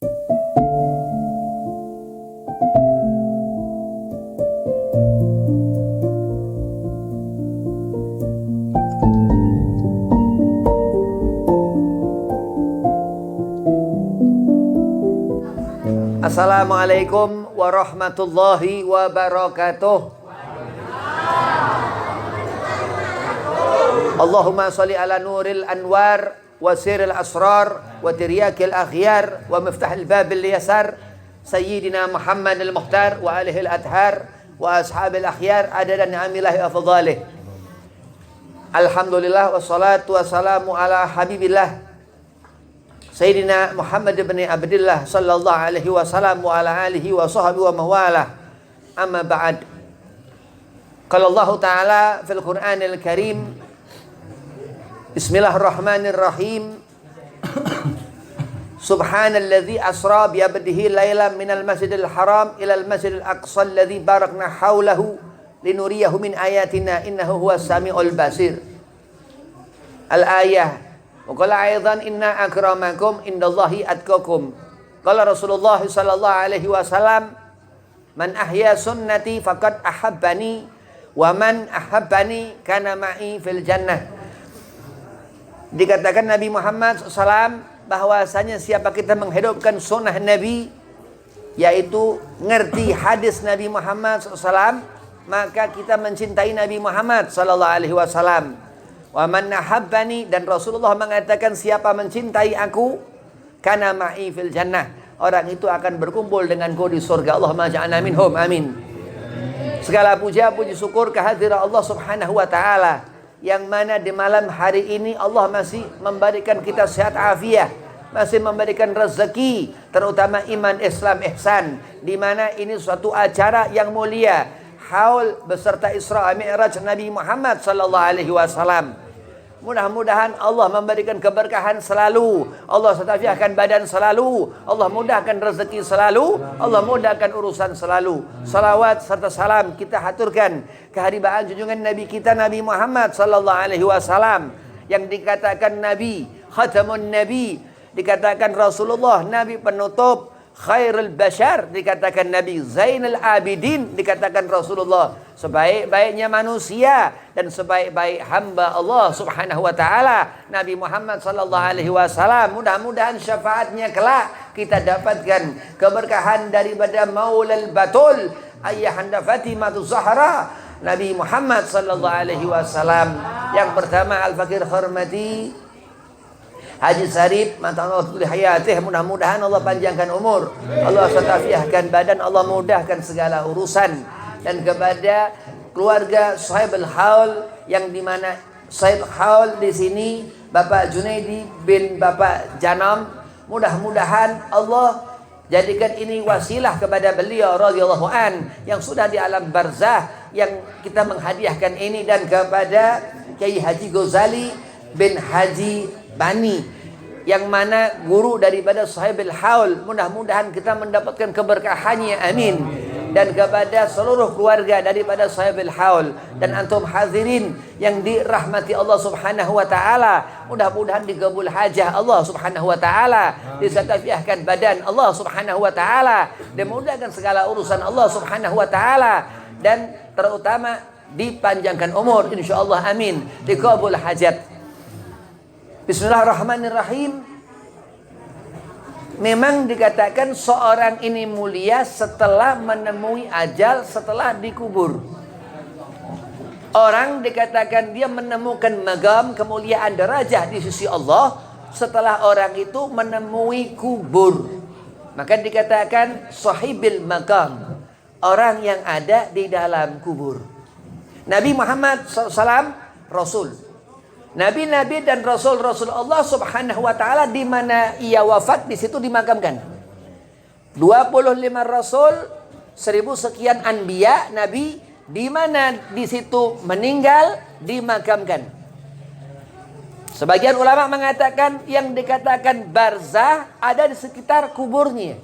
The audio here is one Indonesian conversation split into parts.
Assalamualaikum warahmatullahi wabarakatuh. Allahumma salli ala nuril anwar wa siril asrar wa tiryakil akhyar wa miftahil babil yasar Sayyidina Muhammad al-Mukhtar wa alihi al-athar wa ashabil akhyar adada ni'amillahi afdhalih. Alhamdulillah wassalatu wassalamu ala habibillah Sayyidina Muhammad bin Abdullah sallallahu alaihi wasallam wa ala alihi wa sahbihi wa mawalah. Amma ba'd. Qala Allah Ta'ala fil Qur'anil Karim. Bismillahirrahmanirrahim. Subhanalladzi asra bi 'abdihi lailan minal masjidil haram ilal masjidil aqsa alladzi barakna haulahu linuriyahu min ayatina innahu huwas samiul basir. Al-ayah. Qala aidan inna akramakum indallahi atqakum. Qala Rasulullah sallallahu alaihi wasallam, man ahya sunnati faqad ahabbani wa man ahabbani kana ma'i fil jannah. Dikatakan Nabi Muhammad SAW bahwasanya siapa kita menghidupkan sunnah Nabi, yaitu ngerti hadis Nabi Muhammad SAW, maka kita mencintai Nabi Muhammad sallallahu alaihi wasallam. Wa man ahabbani, dan Rasulullah mengatakan siapa mencintai aku kana ma'i fil jannah, orang itu akan berkumpul denganku di surga. Allahumma ja'alna minhum, amin. Segala puja puji syukur kehadirat Allah Subhanahu wa taala, yang mana di malam hari ini Allah masih memberikan kita sehat afiat, masih memberikan rezeki, terutama iman, Islam, ihsan, di mana ini suatu acara yang mulia, haul beserta Isra Mi'raj Nabi Muhammad sallallahu alaihi wasallam. Mudah-mudahan Allah memberikan keberkahan selalu, Allah setafiahkan badan selalu, Allah mudahkan rezeki selalu, Allah mudahkan urusan selalu. Salawat serta salam kita haturkan keharibaan junjungan Nabi kita Nabi Muhammad sallallahu alaihi wasallam, yang dikatakan Nabi Khatamun Nabi, dikatakan Rasulullah Nabi penutup, khairul bashar dikatakan Nabi, Zainul Abidin dikatakan Rasulullah, sebaik-baiknya manusia dan sebaik-baik hamba Allah Subhanahu wa taala Nabi Muhammad sallallahu alaihi wasallam. Mudah-mudahan syafaatnya kelak kita dapatkan keberkahan daripada Maulal Batul Ayyahanda Fatimah Zahra Nabi Muhammad sallallahu alaihi wasallam. Yang pertama Al-Fakir hormati Haji Sarip mata'atul hayatih, mudah-mudahan Allah panjangkan umur, Allah satafiahkan badan, Allah mudahkan segala urusan. Dan kepada keluarga Sahibul Haul, yang dimana Sahib Haul di sini Bapak Junaidi bin Bapak Janam, mudah-mudahan Allah jadikan ini wasilah kepada beliau radhiyallahu an yang sudah di alam barzah, yang kita menghadiahkan ini, dan kepada Kiai Haji Ghazali bin Haji Bani, yang mana guru daripada Sahibul Haul, mudah-mudahan kita mendapatkan keberkahannya, amin. Dan kepada seluruh keluarga daripada Sahibul Haul, dan antum hadirin yang dirahmati Allah Subhanahu wa taala, mudah-mudahan dikabul hajah Allah Subhanahu wa taala, disatafiahkan badan Allah Subhanahu wa taala, dimudahkan segala urusan Allah Subhanahu wa taala, dan terutama dipanjangkan umur insyaallah, amin, dikabul hajat. Bismillahirrahmanirrahim. Memang dikatakan seorang ini mulia setelah menemui ajal, setelah dikubur. Orang dikatakan dia menemukan magam, kemuliaan derajah di sisi Allah setelah orang itu menemui kubur. Maka dikatakan sahibil magam, orang yang ada di dalam kubur. Nabi Muhammad SAW Rasul. Nabi-nabi dan rasul-rasul Allah Subhanahu wa taala, di mana ia wafat di situ dimakamkan. 25 rasul, 1000 sekian anbiya, nabi, di mana di situ meninggal dimakamkan. Sebagian ulama mengatakan yang dikatakan barzah ada di sekitar kuburnya.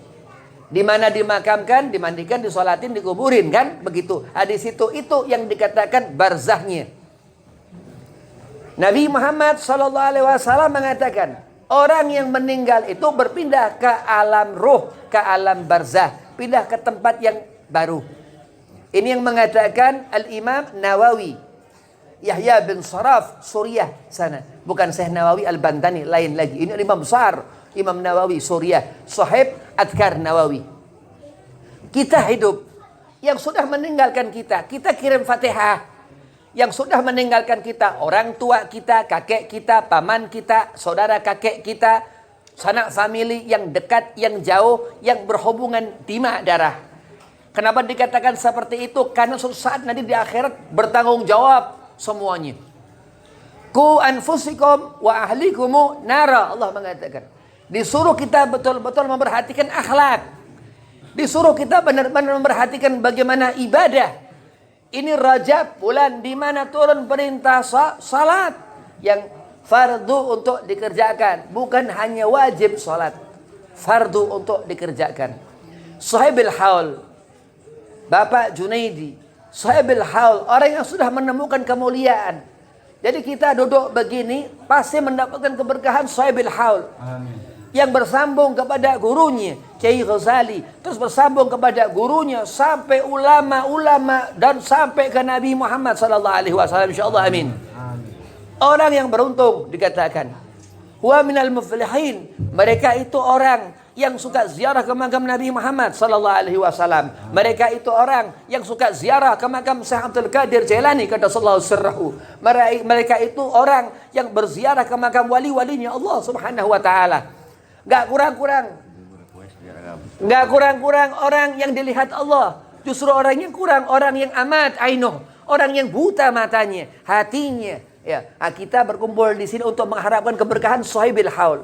Di mana dimakamkan, dimandikan, disolatin, dikuburin, kan? Begitu. Di situ itu yang dikatakan barzahnya. Nabi Muhammad sallallahu alaihi wasallam mengatakan, Orang yang meninggal itu berpindah ke alam ruh, ke alam barzah, pindah ke tempat yang baru. Ini yang mengatakan Al-Imam Nawawi, Yahya bin Sharaf, Suriah sana. Bukan Syekh Nawawi Al-Bantani, lain lagi. Ini imam besar, Imam Nawawi, Suriah, sahib Adhkar Nawawi. Kita hidup, yang sudah meninggalkan kita kirim Fatihah. Yang sudah meninggalkan kita, orang tua kita, kakek kita, paman kita, saudara kakek kita, sanak famili yang dekat, yang jauh, yang berhubungan dima darah. Kenapa dikatakan seperti itu? Karena suatu saat nanti di akhirat bertanggung jawab semuanya. Ku anfusikum wa ahlikumu nara, Allah mengatakan. Disuruh kita betul-betul memperhatikan akhlak. Disuruh kita benar-benar memperhatikan bagaimana ibadah. Ini Rajab, bulan di mana turun perintah salat yang fardu untuk dikerjakan, bukan hanya wajib salat, fardu untuk dikerjakan. Sahibul Haul, Bapak Junaidi, Sahibul Haul, orang yang sudah menemukan kemuliaan. Jadi kita duduk begini pasti mendapatkan keberkahan Sahibul Haul. Amin. Yang bersambung kepada gurunya Kiai Ghazali, terus bersambung kepada gurunya sampai ulama-ulama dan sampai ke Nabi Muhammad sallallahu alaihi wasallam, insyaallah, amin. Orang yang beruntung dikatakan huwa minal muflihin, mereka itu orang yang suka ziarah ke makam Nabi Muhammad sallallahu alaihi wasallam. Mereka itu orang yang suka ziarah ke makam Syekh Abdul Qadir Jailani qaddasallahu sirrahu. Mereka itu orang yang berziarah ke makam wali-walinya Allah Subhanahu wa taala. Gak kurang-kurang orang yang dilihat Allah. Justru orang yang kurang, orang yang amat ainuh, orang yang buta matanya, hatinya. Ya, kita berkumpul di sini untuk mengharapkan keberkahan Sahibil Haul.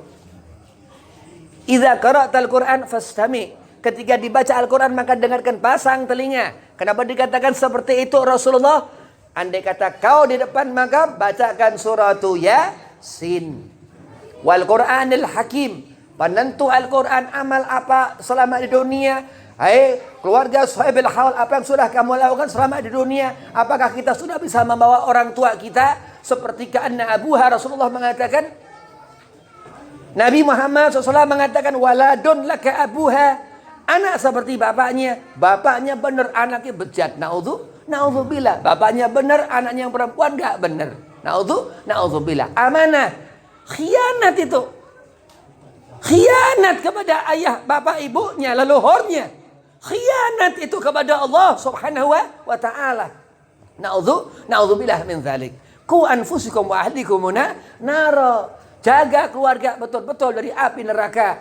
Idza qara'tal Qur'an fastami'. Ketika dibaca Al-Quran maka dengarkan, pasang telinga. Kenapa dikatakan seperti itu Rasulullah? Andai kata kau di depan makam, bacakan surah Yasin. Wal Qur'anil Hakim. Penentu Al-Quran, amal apa selama di dunia. Hai keluarga Sahibil Haul, apa yang sudah kamu lakukan selama di dunia? Apakah kita sudah bisa membawa orang tua kita seperti ka'anna abuha? Rasulullah mengatakan, Nabi Muhammad SAW mengatakan, waladun laka abuha, anak seperti bapaknya. Bapaknya benar, anaknya bejat. Na'udzubillah. Bapaknya benar, anaknya yang perempuan gak benar. Na'udzubillah. Amanah. Khianat itu. Khianat kepada ayah, bapak, ibunya, leluhurnya. Khianat itu kepada Allah Subhanahu wa ta'ala. Na'udzubillah min dzalik. Ku anfusikum wa ahlikum nara. Jaga keluarga betul-betul dari api neraka.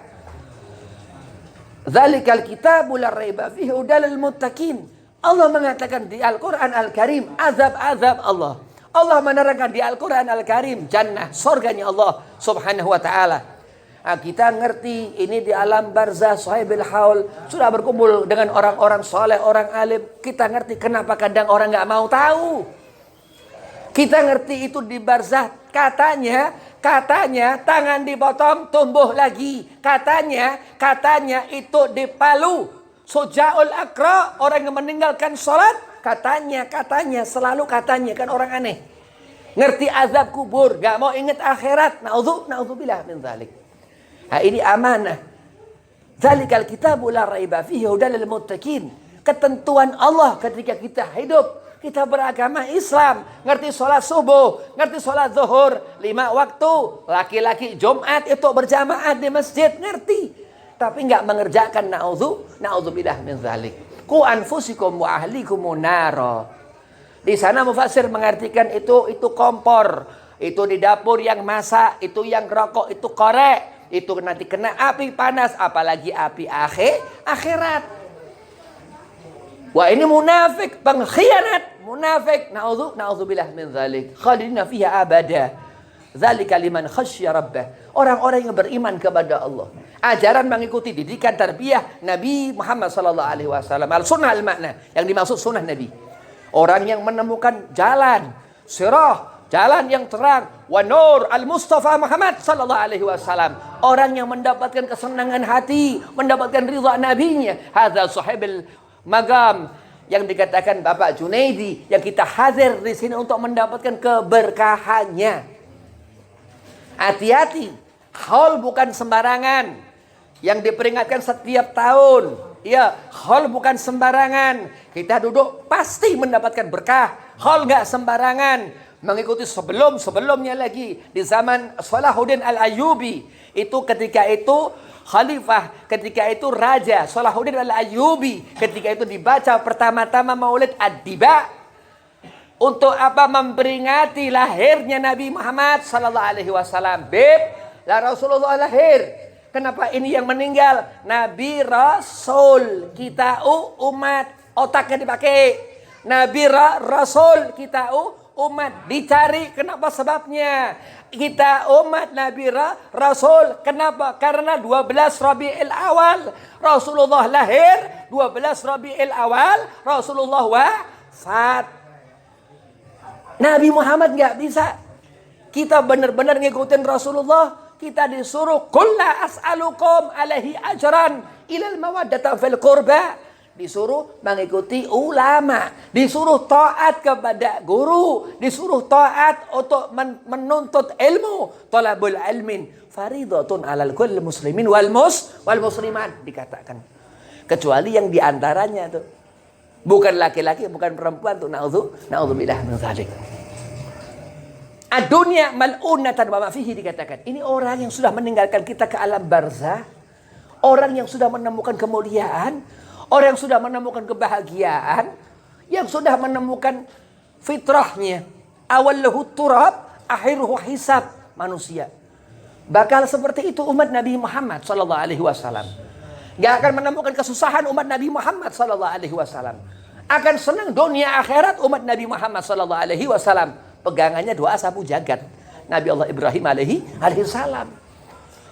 Dzalikal kitabul la raiba fihi hudal muttaqin. Allah mengatakan di Al-Qur'an Al-Karim azab-azab Allah. Allah menerangkan di Al-Qur'an Al-Karim jannah, surganya Allah Subhanahu wa ta'ala. Kita ngerti ini di alam barzah Sahibil Haul sudah berkumpul dengan orang-orang soleh, orang alim. Kita ngerti kenapa kadang orang nggak mau tahu. Kita ngerti itu di barzah, katanya tangan dipotong tumbuh lagi. Katanya itu di Palu Sujaul Akra, orang yang meninggalkan sholat. Katanya selalu katanya, kan orang aneh. Ngerti azab kubur, nggak mau ingat akhirat. Na'udzubillah min dzalik. Nah, ini amanah. Dzalikal kitabul la raiba fihi hudal lil muttaqin. Ketentuan Allah ketika kita hidup, kita beragama Islam, ngerti sholat subuh, ngerti sholat zuhur, 5 waktu. Laki-laki Jumat itu berjamaah di masjid, ngerti. Tapi nggak mengerjakan, na'udzubillah min dzalik. Ku anfusikum wa ahlikum nara. Di sana mufassir mengartikan itu kompor, itu di dapur yang masak, itu yang rokok, itu korek. Itu nanti kena api panas, apalagi api akhirat. Wah, ini munafik, pengkhianat, munafik. Na'udzubillah min dzalik. Khalidina fiha abada. Dzalika liman khasyya rabbah. Orang-orang yang beriman kepada Allah. Ajaran mengikuti didikan tarbiyah Nabi Muhammad sallallahu alaihi wasallam. Al-sunnah al-makna, yang dimaksud sunnah Nabi. Orang yang menemukan jalan sirah, jalan yang terang, wa nur al-Mustafa Muhammad sallallahu alaihi wasallam. Orang yang mendapatkan kesenangan hati, mendapatkan ridha nabinya. Hadza sahibul magam, yang dikatakan Bapak Junaidi, yang kita hadir di sini untuk mendapatkan keberkahannya. Hati-hati Haul bukan sembarangan yang diperingatkan setiap tahun. Ya, haul bukan sembarangan. Kita duduk pasti mendapatkan berkah. Haul nggak sembarangan. Mengikuti sebelumnya lagi di zaman Salahuddin Al-Ayyubi. Itu ketika itu khalifah, ketika itu raja Salahuddin Al-Ayyubi. Ketika itu dibaca pertama-tama Maulid Ad-Diba. Untuk apa? Memperingati lahirnya Nabi Muhammad sallallahu alaihi wasallam. Lah Rasulullah lahir. Kenapa ini yang meninggal? Nabi Rasul, kita umat, otaknya dipakai. Nabi Rasul, kita umat, dicari kenapa sebabnya. Kita umat Nabi Rasul, kenapa? Karena 12 Rabiul Awal Rasulullah lahir, 12 Rabiul Awal Rasulullah wafat. Nabi Muhammad nggak bisa. Kita benar-benar ngikutin Rasulullah. Kita disuruh kulla as'alukum alaihi ajran ilal mawaddata fil qurba. Disuruh mengikuti ulama, disuruh taat kepada guru, disuruh taat untuk menuntut ilmu. Talabul ilmin faridatun alal kulli muslimin wal muslimat dikatakan. Kecuali yang diantaranya tuh bukan laki-laki, bukan perempuan tuh. Na'udzubillah min dzalik. Ad-dunya mal'unatan wa ma fihi dikatakan. Ini orang yang sudah meninggalkan kita ke alam barzah, orang yang sudah menemukan kemuliaan, orang yang sudah menemukan kebahagiaan, yang sudah menemukan fitrahnya. Awallahu turab, akhiruhu hisab manusia. Bakal seperti itu umat Nabi Muhammad sallallahu alaihi wasallam. Gak akan menemukan kesusahan umat Nabi Muhammad sallallahu alaihi wasallam. Akan senang dunia akhirat umat Nabi Muhammad sallallahu alaihi wasallam. Pegangannya doa sapu jagat Nabi Allah Ibrahim alaihi salam.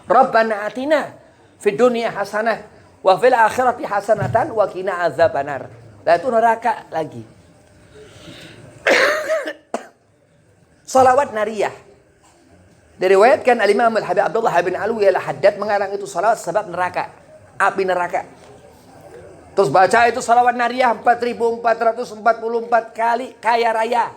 Rabbana atina fid dunya hasanah wa fil akhirati hasanatan wa qina azabannar. Nah itu neraka lagi. Salawat nariyah. Diriwayatkan al-Imam Al-Habib Abdullah bin Alwi Al-Haddad mengarang itu salawat sebab neraka, api neraka. Terus baca itu salawat nariyah 4444 kali kaya raya.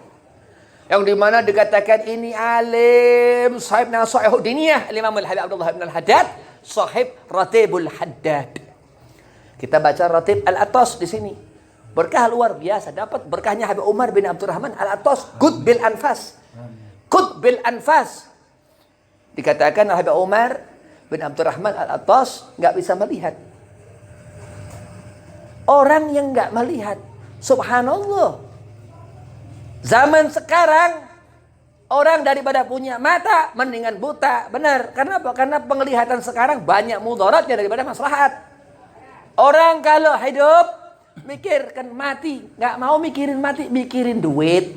Yang dimana dikatakan ini alim sahib nasaihu diniyah Imam Al-Habib Abdullah bin Al-Haddad sahib Ratibul Haddad. Kita baca Ratib Al-Atas di sini. Berkah luar biasa. Dapat berkahnya Habib Umar bin Abdurrahman Al-Atas. Qutbil Anfas. Qutbil Anfas. Dikatakan Habib Umar bin Abdurrahman Al-Atas nggak bisa melihat. Orang yang nggak melihat, subhanallah. Zaman sekarang orang daripada punya mata mendingan buta. Benar. Kenapa? Karena penglihatan sekarang banyak mudaratnya daripada maslahat. Orang kalau hidup mikirkan mati, nggak mau mikirin mati, mikirin duit.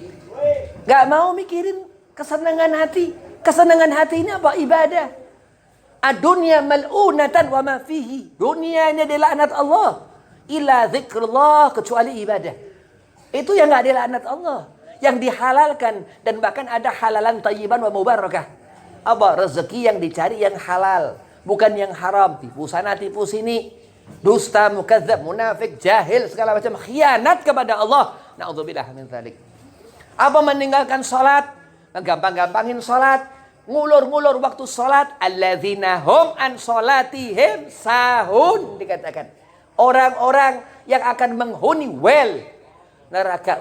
Nggak mau mikirin kesenangan hati. Kesenangan hati ini apa? Ibadah. Ad-dunya mal'unatan wa ma fihi. Dunianya dilaknat Allah. Illa zikrullah, kecuali ibadah. Itu yang nggak dilaknat Allah. Yang dihalalkan dan bahkan ada halalan thayyiban wa mubarakah. Apa? Rezeki yang dicari yang halal, bukan yang haram. Tipu sana, tipu sini, dusta, mukadzab, munafik, jahil, segala macam khianat kepada Allah. Na'udzubillah min dzalik. Apa? Meninggalkan salat, gampang-gampangin salat, ngulur-ngulur waktu salat. Alladzina hum an salatihim sahun dikatakan. Orang-orang yang akan menghuni neraka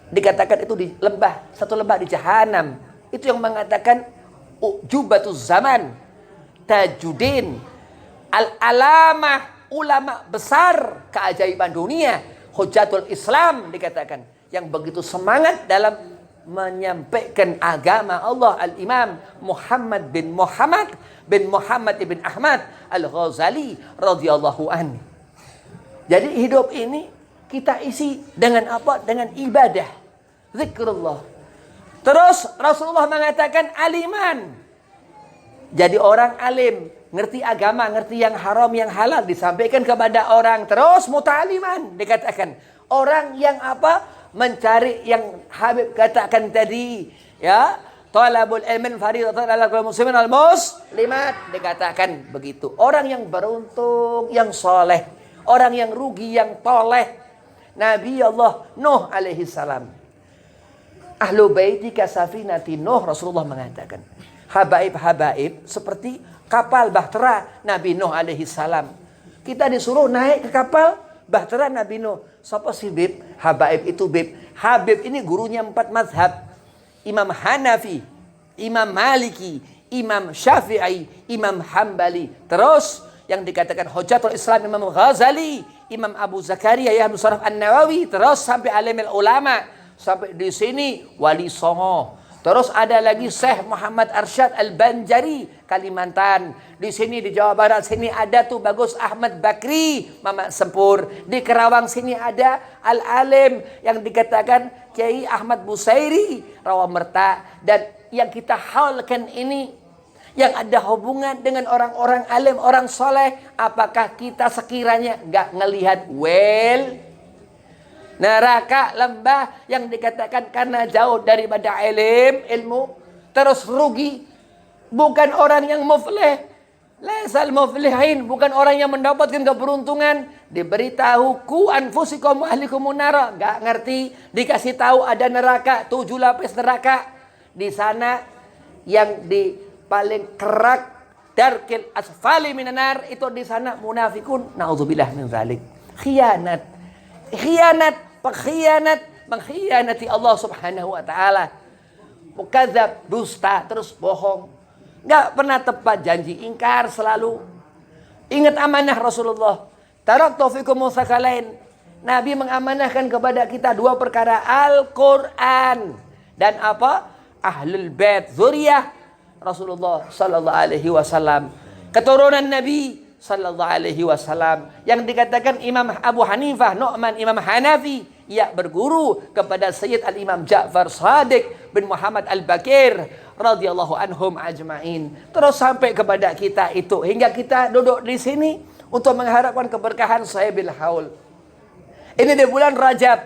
dikatakan itu di lembah, satu lembah di Jahanam. Itu yang mengatakan Ujubatuz Zaman, Tajuddin Al-Alamah, ulama besar keajaiban dunia, Hujatul Islam dikatakan, yang begitu semangat dalam menyampaikan agama Allah, Al-Imam Muhammad bin Muhammad ibn Ahmad Al-Ghazali radhiyallahu anhu. Jadi hidup ini kita isi dengan apa? Dengan ibadah, zikrullah. Terus Rasulullah mengatakan aliman. Jadi orang alim, ngerti agama, ngerti yang haram, yang halal, disampaikan kepada orang. Terus muta'aliman dikatakan. Orang yang apa? Mencari yang Habib katakan tadi, ya. Talabul ilmin faridatun 'alal kulli muslimin wal muslimat dikatakan begitu. Orang yang beruntung, yang soleh, orang yang rugi, yang toleh. Nabi Allah Nuh alaihi salam. Ahlu baiti kasafinati Nuh, Rasulullah mengatakan. habaib-habaib seperti kapal bahtera Nabi Nuh alaihi salam. Kita disuruh naik ke kapal bahtera Nabi Nuh. Siapa sih Bib? Habaib itu Bib. Habib ini gurunya 4 mazhab. Imam Hanafi, Imam Maliki, Imam Syafi'i, Imam Hambali. Terus yang dikatakan Hujatul Islam Imam Ghazali, Imam Abu Zakaria Yahya bin Sharaf An-Nawawi, terus sampai alimil ulama, sampai di sini Wali Songo. Terus ada lagi Syekh Muhammad Arsyad Al-Banjari Kalimantan. Di sini di Jawa Barat sini ada tuh Bagus Ahmad Bakri Mamak Sempur. Di Kerawang sini ada Al-Alim yang dikatakan Kiai Ahmad Busairi Rawamerta. Dan yang kita haulkan ini yang ada hubungan dengan orang-orang alim, orang soleh, apakah kita sekiranya nggak ngelihat neraka lembah yang dikatakan karena jauh daripada ilmu, terus rugi? Bukan orang yang muflih, laisal muflihin, bukan orang yang mendapatkan keberuntungan. Diberitahu ku anfusikum ahlikum nara, nggak ngerti, dikasih tahu ada neraka, 7 lapis neraka. Di sana yang di paling kerak darkil asfali minanar, itu di sana munafikun, naudzubillah min zalik. Khianat, pengkhianat, mengkhianati Allah Subhanahu wa taala. Mukadzab, dusta, terus bohong. Enggak pernah tepat janji, ingkar selalu. Ingat amanah Rasulullah. Taraktu fikum tsaqalain. Nabi mengamanahkan kepada kita 2 perkara, Al-Qur'an dan apa? Ahlul bait, zuriyah Rasulullah sallallahu alaihi wasallam, keturunan Nabi sallallahu alaihi wasallam. Yang dikatakan Imam Abu Hanifah Nu'man Imam Hanafi, ia berguru kepada Sayyid Al-Imam Ja'far Shadiq bin Muhammad Al-Bakir radhiyallahu anhum ajmain. Terus sampai kepada kita itu, hingga kita duduk di sini untuk mengharapkan keberkahan Sahibil Haul. Ini di bulan Rajab,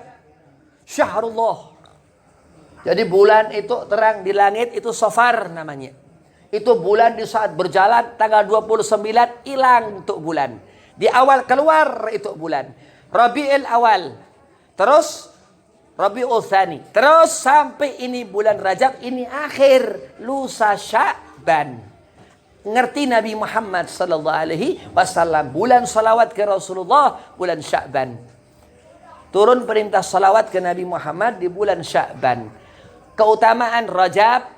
Syahrullah. Jadi bulan itu terang di langit, itu Safar namanya. Itu bulan di saat berjalan tanggal 29 hilang untuk bulan. Di awal keluar itu bulan. Rabiul Awal. Terus Rabiul Tsani. Terus sampai ini bulan Rajab, ini akhir lusa Sya'ban. Ngerti Nabi Muhammad sallallahu alaihi wasallam, bulan salawat ke Rasulullah, bulan Sya'ban. Turun perintah salawat ke Nabi Muhammad di bulan Sya'ban. Keutamaan Rajab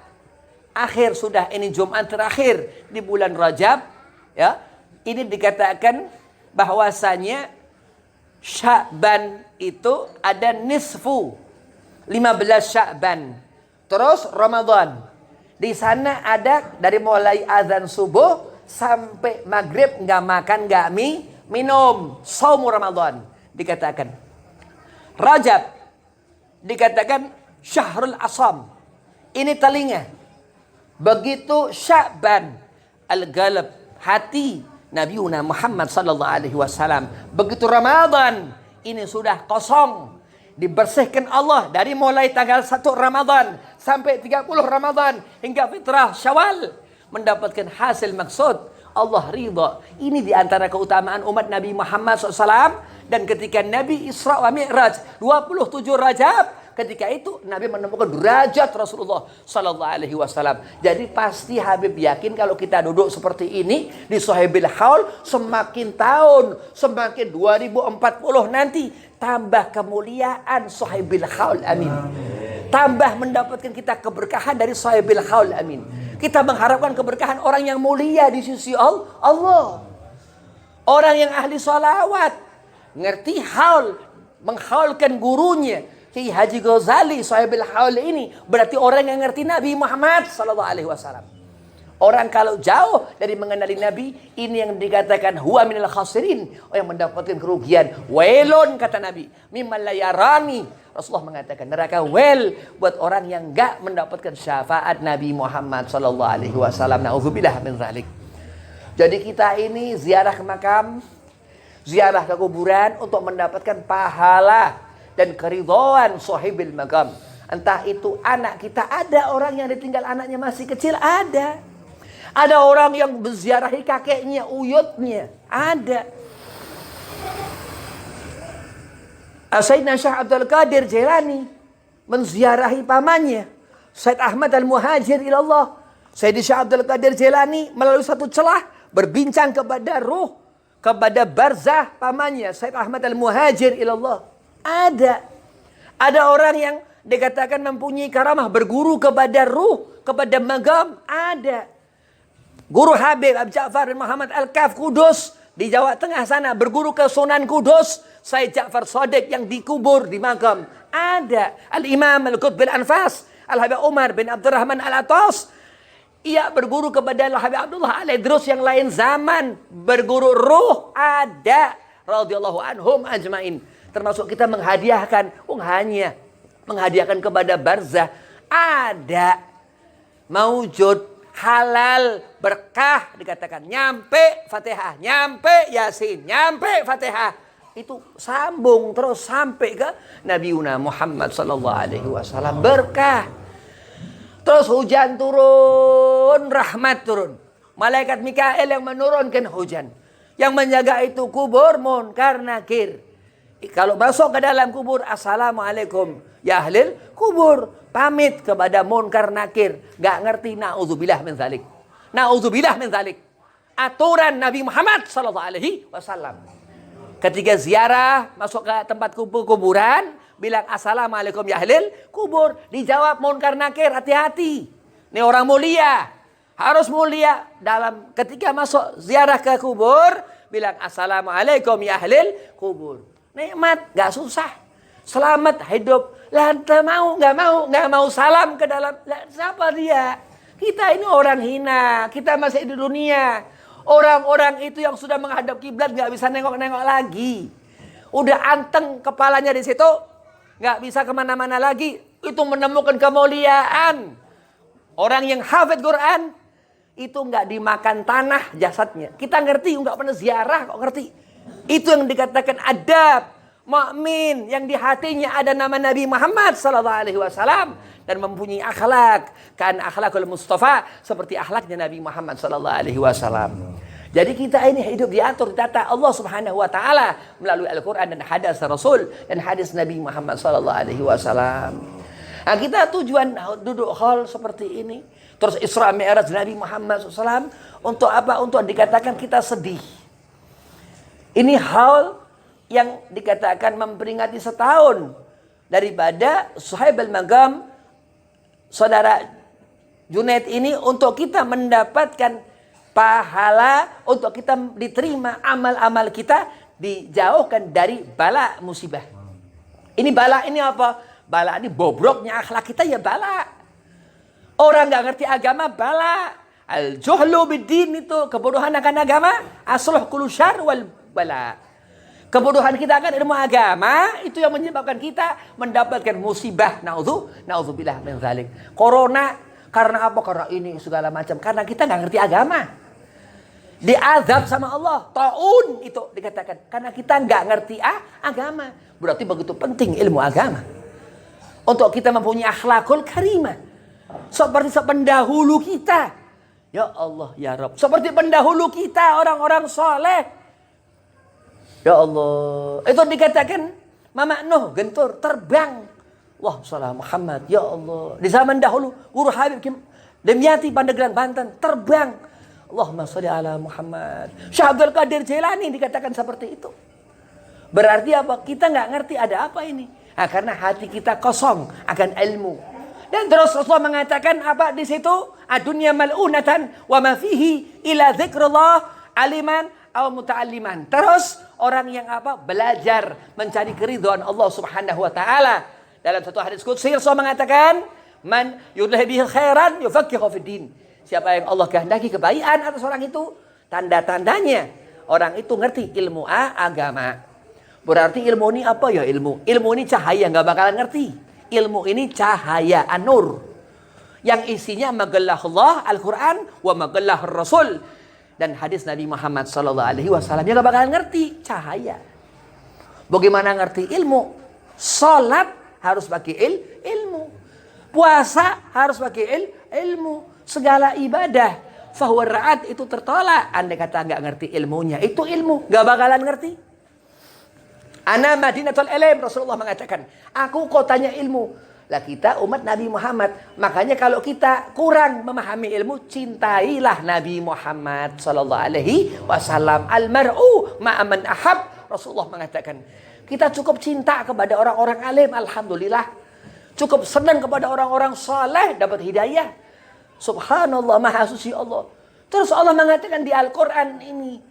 akhir sudah, ini Jumat terakhir di bulan Rajab, ya. Ini dikatakan bahwasanya Sya'ban itu ada nisfu 15 Sya'ban. Terus Ramadan. Di sana ada dari mulai azan subuh sampai maghrib nggak makan, nggak minum. Shaum Ramadan dikatakan. Rajab dikatakan Syahrul Asam. Ini telinga. Begitu Sya'ban al-galab, hati Nabi Muhammad sallallahu alaihi wasallam. Begitu Ramadan, ini sudah kosong, dibersihkan Allah dari mulai tanggal 1 Ramadan sampai 30 Ramadan hingga fitrah Syawal, mendapatkan hasil maksud, Allah ridha. Ini diantara keutamaan umat Nabi Muhammad SAW. Dan ketika Nabi Isra wa Mi'raj 27 Rajab, ketika itu Nabi menemukan derajat Rasulullah sallallahu alaihi wasallam. Jadi pasti Habib yakin kalau kita duduk seperti ini di Sahibil Haul, semakin tahun, semakin 2040 nanti tambah kemuliaan Sahibil Haul, amin. Tambah mendapatkan kita keberkahan dari Sahibil Haul, amin. Kita mengharapkan keberkahan orang yang mulia di sisi Allah. Orang yang ahli salawat, ngerti haul, menghaulkan gurunya. Kiai Haji Ghazali Sahibil Haul ini berarti orang yang ngerti Nabi Muhammad sallallahu alaihi wasallam. Orang kalau jauh dari mengenali Nabi, ini yang dikatakan huwa minal khasirin, yang mendapatkan kerugian. Wailun, kata Nabi, mimman la yarani. Rasulullah mengatakan neraka well buat orang yang enggak mendapatkan syafaat Nabi Muhammad sallallahu alaihi wasallam. Nauzubillah min zalik. Jadi kita ini ziarah ke makam, ziarah ke kuburan untuk mendapatkan pahala dan keridhaan sahibil makam. Entah itu anak kita, ada orang yang ditinggal anaknya masih kecil, ada. Ada orang yang berziarahi kakeknya, uyutnya, ada. Sayyidina Syekh Abdul Qadir Jailani menziarahi pamannya, Sayyid Ahmad Al-Muhajir ilallah. Sayyidi Syekh Abdul Qadir Jailani melalui satu celah berbincang kepada ruh, kepada barzah pamannya Sayyid Ahmad Al-Muhajir ilallah. Ada orang yang dikatakan mempunyai karamah berguru kepada ruh, kepada magam. Ada. Guru Habib Abu Ja'far bin Muhammad Al-Kaf Kudus di Jawa Tengah sana berguru ke Sunan Kudus Sayyid Ja'far Shadiq yang dikubur di makam. Ada. Al-Imam Al-Qutb Al-Anfas Al-Habib Umar bin Abdurrahman Al-Atas, ia berguru kepada Al-Habib Abdullah Al-Idrus yang lain zaman. Berguru ruh ada. Radhiyallahu anhum ajmain. Termasuk kita menghadiahkan. Hanya menghadiahkan kepada barzah. Ada. Maujud. Halal. Berkah dikatakan. Nyampe Fatihah. Nyampe Yasin. Nyampe Fatihah. Itu sambung terus sampai ke Nabi Muhammad sallallahu alaihi wasallam. Berkah. Terus hujan turun, rahmat turun. Malaikat Mikail yang menurunkan hujan. Yang menjaga itu kubur, munkar, nakir. Kalau masuk ke dalam kubur, assalamualaikum ya ahlil kubur. Pamit kepada munkar, nakir. Gak ngerti, na'udzubillah min dzalik. Na'udzubillah min dzalik. Aturan Nabi Muhammad SAW. Ketika ziarah, masuk ke tempat kuburan, bilang assalamualaikum ya ahlil kubur. Dijawab munkar nakir, hati-hati. Ini orang mulia. Harus mulia. Ketika masuk ziarah ke kubur, bilang assalamualaikum ya ahlil kubur. Nikmat, gak susah. Selamat hidup. Lah gak mau salam ke dalam. Lah, siapa dia? Kita ini orang hina. Kita masih di dunia. Orang-orang itu yang sudah menghadap kiblat gak bisa nengok-nengok lagi. Udah anteng kepalanya di situ. Nggak bisa kemana-mana lagi. Itu menemukan kemuliaan. Orang yang hafid Quran itu nggak dimakan tanah jasadnya. Kita ngerti, nggak pernah ziarah kok ngerti. Itu yang dikatakan adab. Mukmin yang di hatinya ada nama Nabi Muhammad sallallahu alaihi wasallam dan mempunyai akhlak. Kan akhlakul Mustafa seperti akhlaknya Nabi Muhammad sallallahu alaihi wasallam. Jadi kita ini hidup diatur, ditata Allah Subhanahu wa taala melalui Al-Qur'an dan hadis Rasul dan hadis Nabi Muhammad sallallahu alaihi wasallam. Nah, kita tujuan duduk hall seperti ini, terus Isra Mi'raj Nabi Muhammad SAW untuk apa? Untuk dikatakan kita sedih. Ini hall yang dikatakan memperingati setahun daripada Suhaib al-Magam saudara Junaid ini untuk kita mendapatkan pahala, untuk kita diterima amal-amal kita, dijauhkan dari bala musibah. Ini bala ini apa? Bala ini bobroknya akhlak kita ya bala. Orang gak ngerti agama bala. Al-juhlu bid-din itu kebodohan akan agama. Asluh kullu syarr wal bala. Kebodohan kita akan ilmu agama itu yang menyebabkan kita mendapatkan musibah. Na'udzubillah min dzalik. Corona karena apa? Karena ini segala macam. Karena kita gak ngerti agama. Diazab sama Allah. Taun itu dikatakan. Karena kita nggak ngerti agama. Berarti begitu penting ilmu agama. Untuk kita mempunyai akhlakul karimah. Seperti sependahulu kita. Ya Allah, ya Rabb. Seperti pendahulu kita, orang-orang soleh. Ya Allah. Itu dikatakan Mama Nuh gentur, terbang. Wah, salah Muhammad. Ya Allah. Di zaman dahulu, Guru Habib Demyati Pandeglang Banten, terbang. Allahumma sholli ala Muhammad. Syekh Abdul Qadir Jailani dikatakan seperti itu. Berarti apa? Kita nggak ngerti ada apa ini. Nah, karena hati kita kosong akan ilmu. Dan terus Rasulullah mengatakan apa di situ? Ad-dunya mal'unatan wa ma fihi ila dzikrullah aliman aw muta'alliman. Terus orang yang apa? Belajar mencari keridhaan Allah Subhanahu wa taala. Dalam satu hadis qudsi Rasulullah mengatakan, "Man yuridhu bihi khairan yufaqihu fid din." Siapa yang Allah kehendaki kebaikan atas orang itu, tanda-tandanya orang itu ngerti ilmu agama. Berarti ilmu ini apa ya ilmu? Ilmu ini cahaya, nggak bakalan ngerti. Ilmu ini cahaya, an-nur. Yang isinya magallah Allah, Al-Quran, wa magallah Rasul. Dan hadis Nabi Muhammad SAW. Dia nggak bakalan ngerti cahaya. Bagaimana ngerti ilmu? Salat harus pakai ilmu. Puasa harus pakai ilmu. Segala ibadah fahuwa ra'at itu tertolak. Andai kata nggak ngerti ilmunya, itu ilmu nggak bakalan ngerti. Ana Madinatul Ilm, Rasulullah mengatakan, aku kotanya ilmu. Lah kita umat Nabi Muhammad. Makanya kalau kita kurang memahami ilmu, cintailah Nabi Muhammad sallallahu alaihi wasallam. Al-mar'u ma'aman ahab. Rasulullah mengatakan, kita cukup cinta kepada orang-orang alim, alhamdulillah. Cukup senang kepada orang-orang saleh, dapat hidayah. Subhanallah, maha suci Allah. Terus Allah mengatakan di Al-Quran ini,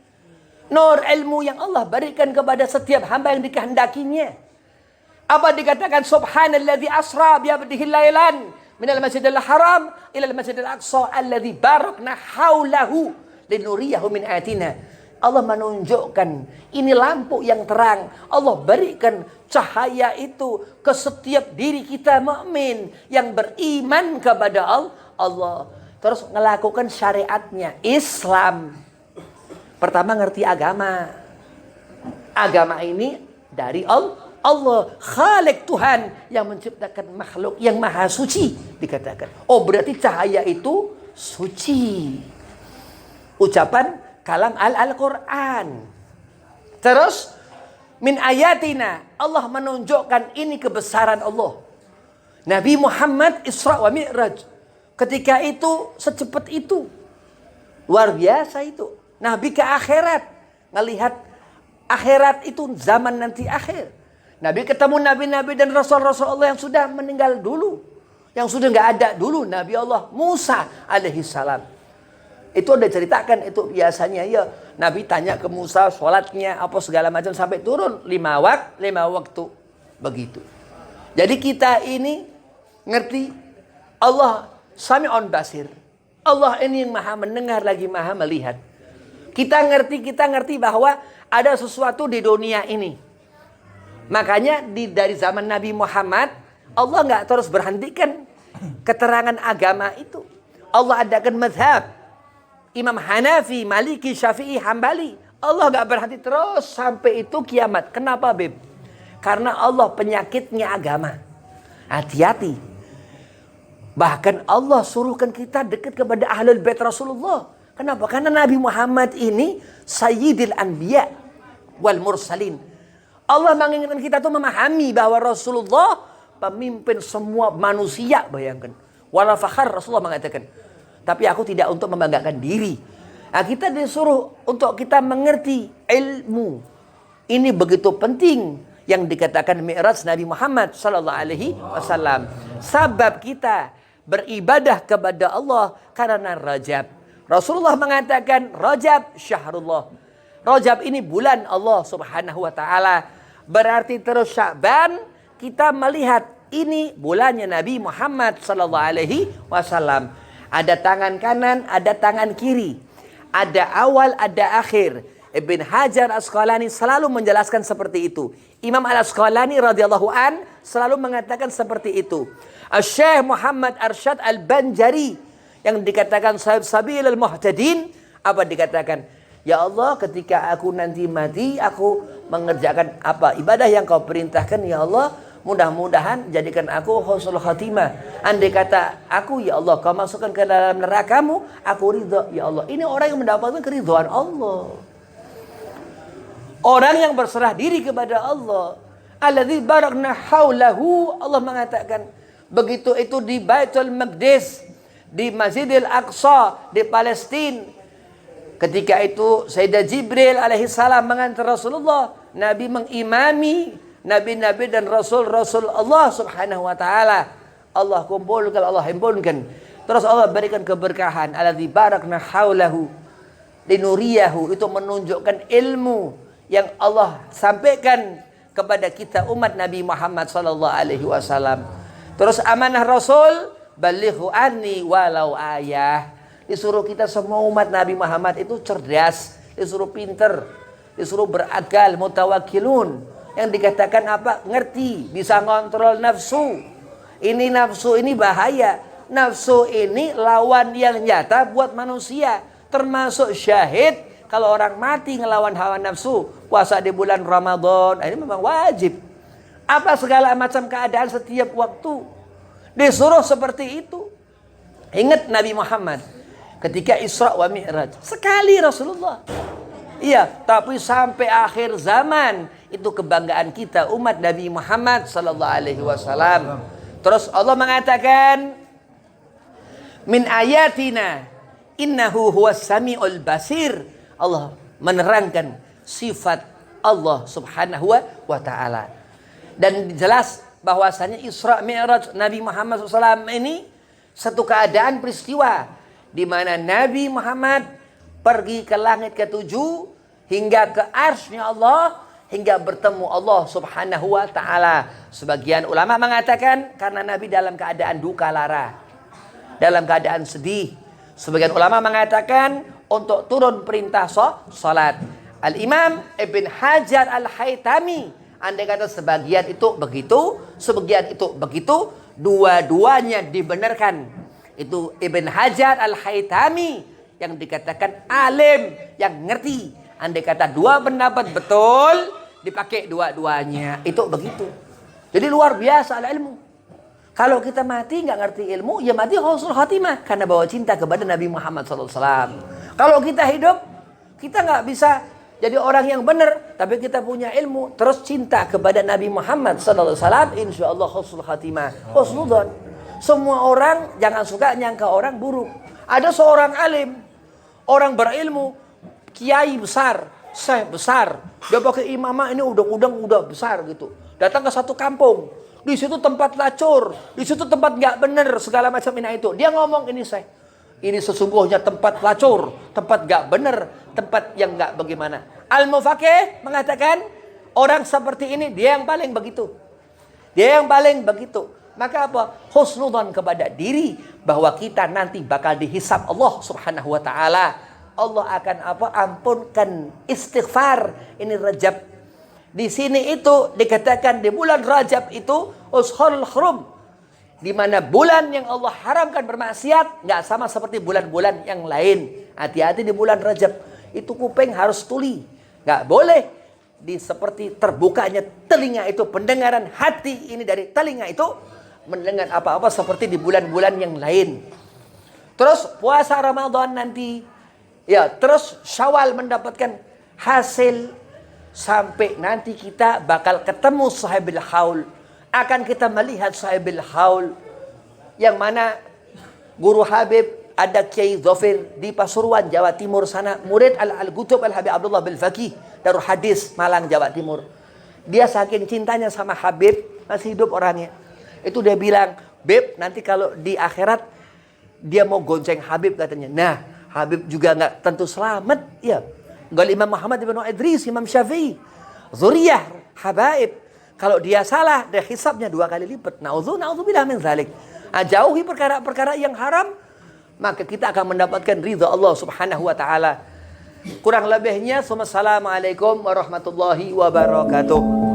nur ilmu yang Allah berikan kepada setiap hamba yang dikehendakinya. Apa dikatakan subhanalladzi asra bi 'abdihi lailan minal masjidil haram ilal masjidil aqsa alladzi barakna haulahu linuriyahu min ayatina. Allah menunjukkan ini lampu yang terang. Allah berikan cahaya itu ke setiap diri kita mukmin yang beriman kepada Allah. Terus melakukan syariatnya Islam. Pertama ngerti agama. Agama ini dari Allah, Khalik Tuhan yang menciptakan makhluk yang maha suci dikatakan. Oh berarti cahaya itu suci. Ucapan kalam Al-Quran. Terus min ayatina, Allah menunjukkan ini kebesaran Allah. Nabi Muhammad Isra wa Mi'raj. Ketika itu secepat itu. Luar biasa itu. Nabi ke akhirat. Ngelihat akhirat itu zaman nanti akhir. Nabi ketemu nabi-nabi dan rasul-rasul Allah yang sudah meninggal dulu. Yang sudah nggak ada dulu. Nabi Allah Musa alaihi salam. Itu udah ceritakan itu biasanya ya. Nabi tanya ke Musa sholatnya apa segala macam sampai turun 5 waktu. Begitu. Jadi kita ini ngerti Allah Sami'un Basir. Allah ini yang maha mendengar lagi maha melihat. Kita ngerti bahwa ada sesuatu di dunia ini. Makanya dari zaman Nabi Muhammad, Allah nggak terus berhentikan keterangan agama itu. Allah adakan mazhab. Imam Hanafi, Maliki, Syafi'i, Hambali. Allah nggak berhenti terus sampai itu kiamat. Kenapa, Beb? Karena Allah penyakitnya agama. Hati-hati. Bahkan Allah suruhkan kita dekat kepada Ahlul Bait Rasulullah. Kenapa? Karena Nabi Muhammad ini Sayyidil Anbiya wal Mursalin. Allah menginginkan kita tuh memahami bahwa Rasulullah pemimpin semua manusia, bayangkan. Wala fakhar, Rasulullah mengatakan. Tapi aku tidak untuk membanggakan diri. Nah, kita disuruh untuk kita mengerti ilmu. Ini begitu penting yang dikatakan Mi'raj Nabi Muhammad sallallahu alaihi wasallam. Sebab kita beribadah kepada Allah karena Rajab. Rasulullah mengatakan Rajab syahrullah. Rajab ini bulan Allah subhanahu wa ta'ala. Berarti terus Sya'ban kita melihat ini bulannya Nabi Muhammad sallallahu alaihi wasallam. Ada tangan kanan, ada tangan kiri. Ada awal, ada akhir. Ibn Hajar Asqalani selalu menjelaskan seperti itu. Imam Al-Asqalani radhiyallahu an selalu mengatakan seperti itu. Syekh Muhammad Arsyad Al-Banjari yang dikatakan Sahib Sabil Al-Muhtadin, apa dikatakan? Ya Allah, ketika aku nanti mati, aku mengerjakan apa ibadah yang kau perintahkan, ya Allah. Mudah-mudahan jadikan aku husnul khatimah. Andai kata aku, ya Allah, kau masukkan ke dalam nerakamu, aku ridha, ya Allah. Ini orang yang mendapatkan keridhaan Allah. Orang yang berserah diri kepada Allah. Alladzi barakna haulahu, Allah mengatakan. Begitu itu di Baitul Maqdis, di Masjidil Aqsa, di Palestina. Ketika itu Sayyidah Jibril alaihi salam mengantar Rasulullah. Nabi mengimami nabi-nabi dan rasul-rasul Allah subhanahu wa ta'ala. Allah kumpulkan, Allah himpunkan. Terus Allah berikan keberkahan. Alladzi barakna haulahu linuriyahu. Itu menunjukkan ilmu yang Allah sampaikan kepada kita umat Nabi Muhammad sallallahu alaihi wasallam. Terus amanah Rasul, balighu anni walau ayah. Disuruh kita semua umat Nabi Muhammad itu cerdas, disuruh pinter, disuruh berakal, mutawakkilun. Yang dikatakan apa? Ngerti, bisa ngontrol nafsu. Ini nafsu ini bahaya. Nafsu ini lawan yang nyata buat manusia. Termasuk syahid. Kalau orang mati ngelawan hawa nafsu, puasa di bulan Ramadan, ini memang wajib. Apa segala macam keadaan setiap waktu disuruh seperti itu. Ingat Nabi Muhammad ketika Isra wa Mi'raj. Sekali Rasulullah. Iya, tapi sampai akhir zaman itu kebanggaan kita umat Nabi Muhammad sallallahu alaihi wasallam. Terus Allah mengatakan, min ayatina innahu huwas samiul basir. Allah menerangkan sifat Allah subhanahu wa ta'ala. Dan jelas bahwasanya Isra Mi'raj Nabi Muhammad SAW ini satu keadaan peristiwa di mana Nabi Muhammad pergi ke langit ketujuh hingga ke arsy-Nya Allah, hingga bertemu Allah subhanahu wa ta'ala. Sebagian ulama mengatakan karena Nabi dalam keadaan duka lara, dalam keadaan sedih. Sebagian ulama mengatakan untuk turun perintah salat. Al-Imam Ibn Hajar Al-Haytami, andai kata sebagian itu begitu, sebagian itu begitu, dua-duanya dibenarkan. Itu Ibn Hajar Al-Haytami yang dikatakan alim, yang ngerti. Andai kata dua pendapat betul, dipakai dua-duanya. Itu begitu. Jadi luar biasa ilmu. Kalau kita mati nggak ngerti ilmu, ya mati husnul khatimah karena bawa cinta kepada Nabi Muhammad SAW. Kalau kita hidup, kita nggak bisa jadi orang yang benar, tapi kita punya ilmu, terus cinta kepada Nabi Muhammad SAW, insya Allah husnul khatimah, husnudzon. Semua orang jangan suka nyangka orang buruk. Ada seorang alim, orang berilmu, kiai besar, syekh besar, dia pakai imamah ini udah besar gitu. Datang ke satu kampung. Di situ tempat lacur, di situ tempat nggak bener segala macam ini itu. Dia ngomong ini ini sesungguhnya tempat lacur, tempat nggak bener, tempat yang nggak bagaimana. Al-Mufaqih mengatakan orang seperti ini dia yang paling begitu, dia yang paling begitu. Maka apa? Husnudzon kepada diri bahwa kita nanti bakal dihisab Allah Subhanahu Wa Taala. Allah akan apa? Ampunkan istighfar. Ini Rajab. Di sini itu dikatakan di bulan Rajab itu Ashhurul Hurum, di mana bulan yang Allah haramkan bermaksiat nggak sama seperti bulan-bulan yang lain. Hati-hati di bulan Rajab itu kuping harus tuli, nggak boleh di seperti terbukanya telinga itu, pendengaran hati ini dari telinga itu mendengar apa-apa seperti di bulan-bulan yang lain. Terus puasa Ramadan nanti, ya terus Syawal mendapatkan hasil. Sampai nanti kita bakal ketemu sahibil haul. Akan kita melihat sahibil haul. Yang mana Guru Habib ada Kiai Dhafir di Pasuruan, Jawa Timur sana. Murid Al-Qutub Al-Habib Abdullah Bil Faqih Darul Hadis Malang, Jawa Timur. Dia saking cintanya sama Habib, masih hidup orangnya. Itu dia bilang, Beb nanti kalau di akhirat dia mau gonceng Habib katanya. Nah Habib juga nggak tentu selamat. Ya. Gal Imam Muhammad ibn Idris, Imam Syafi'i, zuriyah, habaib. Kalau dia salah, dia hisabnya 2 kali lipat. Na'udzubillah min dzalik. Jauhi perkara-perkara yang haram, maka kita akan mendapatkan ridha Allah Subhanahu wa taala. Kurang lebihnya, assalamualaikum warahmatullahi wabarakatuh.